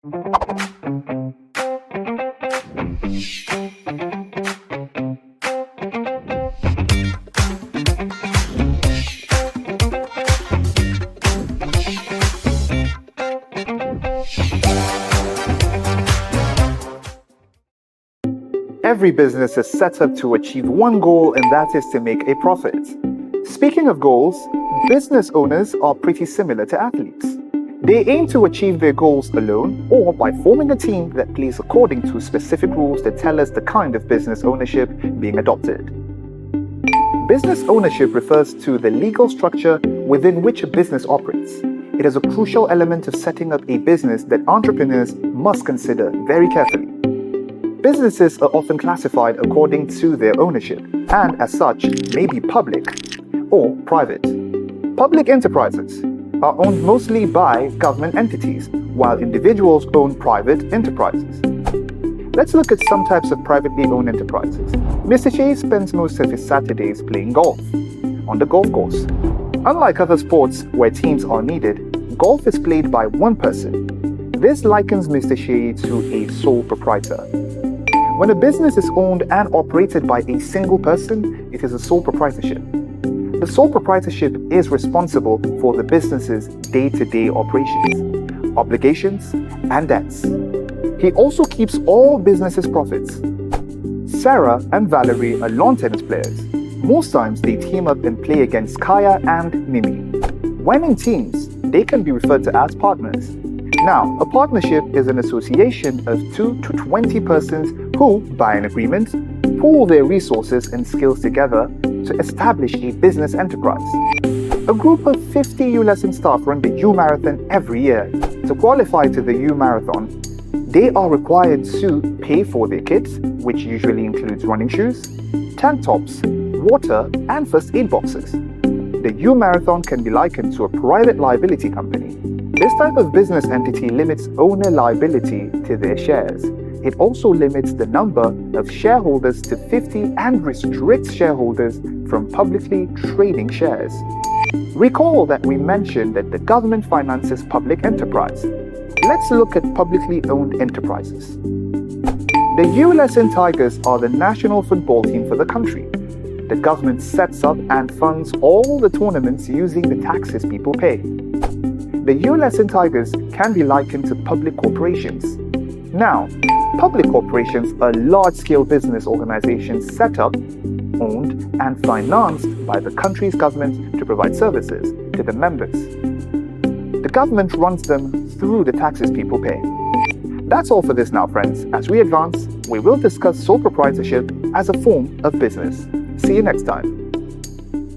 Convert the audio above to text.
Every business is set up to achieve one goal, and that is to make a profit. Speaking of goals, business owners are pretty similar to athletes. They aim to achieve their goals alone or by forming a team that plays according to specific rules that tell us the kind of business ownership being adopted. Business ownership refers to the legal structure within which a business operates. It is a crucial element of setting up a business that entrepreneurs must consider very carefully. Businesses are often classified according to their ownership and, as such, may be public or private. Public enterprises are owned mostly by government entities, while individuals own private enterprises. Let's look at some types of privately owned enterprises. Mr. Shea spends most of his Saturdays playing golf on the golf course. Unlike other sports where teams are needed, golf is played by one person. This likens Mr. Shea to a sole proprietor. When a business is owned and operated by a single person, it is a sole proprietorship. The sole proprietorship is responsible for the business's day-to-day operations, obligations, and debts. He also keeps all business's profits. Sarah and Valerie are lawn tennis players. Most times they team up and play against Kaya and Mimi. When in teams, they can be referred to as partners. Now, a partnership is an association of 2 to 20 persons who, by an agreement, pool their resources and skills together to establish a business enterprise. A group of 50 U-Lesson staff run the U-Marathon every year. To qualify to the U-Marathon, they are required to pay for their kits, which usually includes running shoes, tank tops, water, and first aid boxes. The U-Marathon can be likened to a private liability company. This type of business entity limits owner liability to their shares. It also limits the number of shareholders to 50 and restricts shareholders from publicly trading shares. Recall that we mentioned that the government finances public enterprise. Let's look at publicly owned enterprises. The U-Lesson Tigers are the national football team for the country. The government sets up and funds all the tournaments using the taxes people pay. The U-Lesson Tigers can be likened to public corporations. Now, public corporations are large-scale business organizations set up, owned, and financed by the country's government to provide services to the members. The government runs them through the taxes people pay. That's all for this now, friends. As we advance, we will discuss sole proprietorship as a form of business. See you next time.